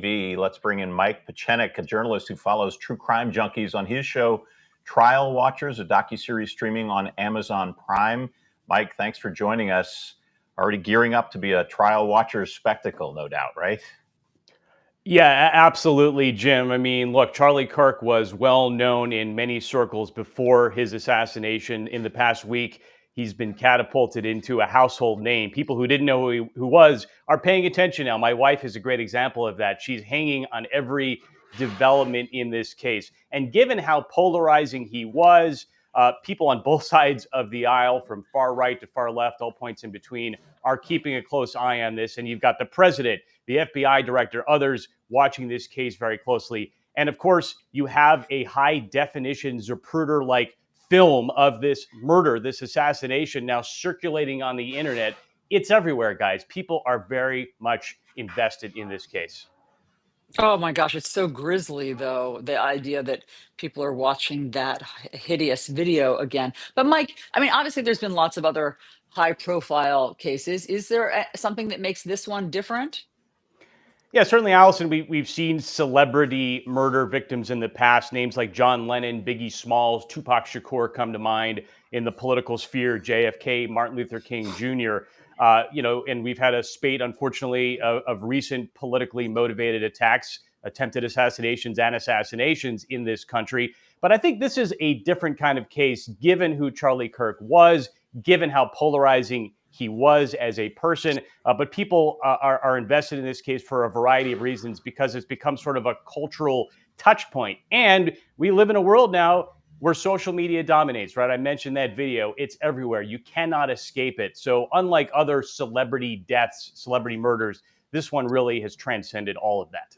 Let's bring in Mike Petchenik, a journalist who follows true crime junkies on his show, Trial Watchers, a docuseries streaming on Amazon Prime. Mike, thanks for joining us. Already gearing up to be a Trial Watchers spectacle, no doubt, right? Yeah, absolutely, Jim. I mean, look, Charlie Kirk was well known in many circles before his assassination. In the past week, he's been catapulted into a household name. People who didn't know who was are paying attention now. My wife is a great example of that. She's hanging on every development in this case. And given how polarizing he was, people on both sides of the aisle, from far right to far left, all points in between, are keeping a close eye on this. And you've got the president, the FBI director, others watching this case very closely. And of course, you have a high definition Zapruder like film of this murder, this assassination now circulating on the internet. It's everywhere, guys. People are very much invested in this case. Oh my gosh, it's so grisly, though, the idea that people are watching that hideous video again. But Mike, I mean, obviously, there's been lots of other high profile cases. Is there something that makes this one different? Yeah, certainly, Allison. We've seen celebrity murder victims in the past. Names like John Lennon, Biggie Smalls, Tupac Shakur come to mind in the political sphere. JFK, Martin Luther King Jr. And we've had a spate, unfortunately, of recent politically motivated attacks, attempted assassinations, and assassinations in this country. But I think this is a different kind of case, given who Charlie Kirk was, given how polarizing he was as a person. But people are invested in this case for a variety of reasons, because it's become sort of a cultural touch point. And we live in a world now where social media dominates, right? I mentioned that video. It's everywhere. You cannot escape it. So unlike other celebrity deaths, celebrity murders, this one really has transcended all of that.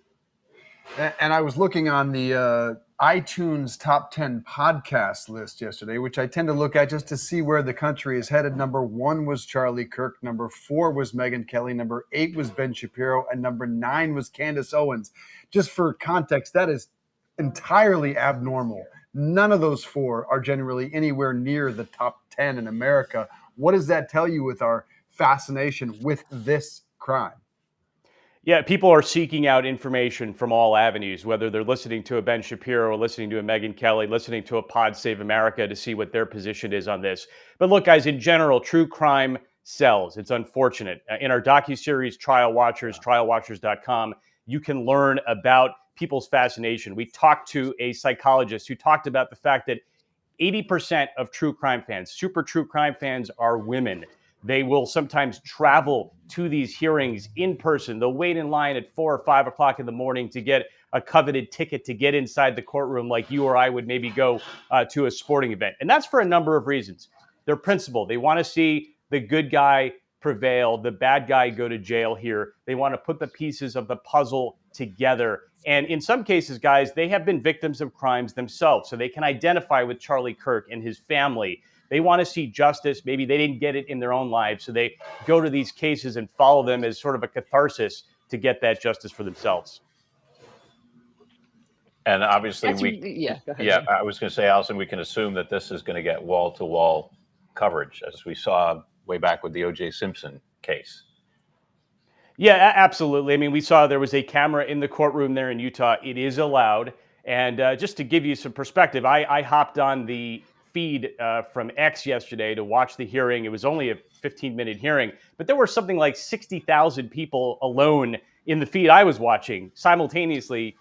And I was looking on the iTunes top 10 podcast list yesterday, which I tend to look at just to see where the country is headed. Number 1 was Charlie Kirk. Number 4 was Megyn Kelly. Number 8 was Ben Shapiro. And number 9 was Candace Owens. Just for context, that is entirely abnormal. None of those 4 are generally anywhere near the top 10 in America. What does that tell you with our fascination with this crime? Yeah, people are seeking out information from all avenues, whether they're listening to a Ben Shapiro or listening to a Megyn Kelly, listening to a Pod Save America to see what their position is on this. But look, guys, in general, true crime sells. It's unfortunate. In our docuseries, Trial Watchers, trialwatchers.com, you can learn about people's fascination. We talked to a psychologist who talked about the fact that 80% of true crime fans, super true crime fans, are women. They will sometimes travel to these hearings in person. They'll wait in line at 4 or 5 o'clock in the morning to get a coveted ticket to get inside the courtroom, like you or I would maybe go to a sporting event. And that's for a number of reasons. They're principled. They want to see the good guy prevail, the bad guy go to jail here. They want to put the pieces of the puzzle together. And in some cases, guys, they have been victims of crimes themselves, so they can identify with Charlie Kirk and his family. They want to see justice. Maybe they didn't get it in their own lives, so they go to these cases and follow them as sort of a catharsis to get that justice for themselves. And obviously, I was going to say, Allison, we can assume that this is going to get wall-to-wall coverage, as we saw way back with the O.J. Simpson case. Yeah, absolutely. I mean, we saw there was a camera in the courtroom there in Utah. It is allowed. And just to give you some perspective, I hopped on the feed from X yesterday to watch the hearing. It was only a 15-minute hearing, but there were something like 60,000 people alone in the feed I was watching simultaneously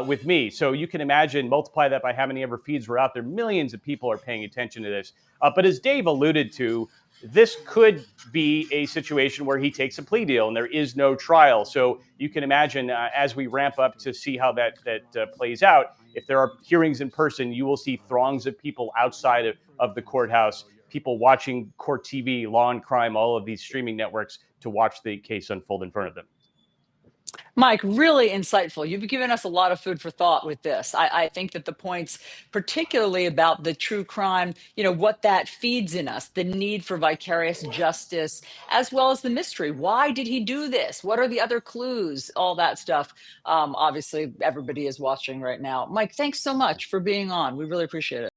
with me. So you can imagine, multiply that by how many ever feeds were out there. Millions of people are paying attention to this. But as Dave alluded to, this could be a situation where he takes a plea deal and there is no trial. So you can imagine as we ramp up to see how that plays out, if there are hearings in person, you will see throngs of people outside of the courthouse, people watching court TV, Law and Crime, all of these streaming networks to watch the case unfold in front of them. Mike, really insightful. You've given us a lot of food for thought with this. I think that the points, particularly about the true crime, what that feeds in us, the need for vicarious justice, as well as the mystery. Why did he do this? What are the other clues? All that stuff. Obviously, everybody is watching right now. Mike, thanks so much for being on. We really appreciate it.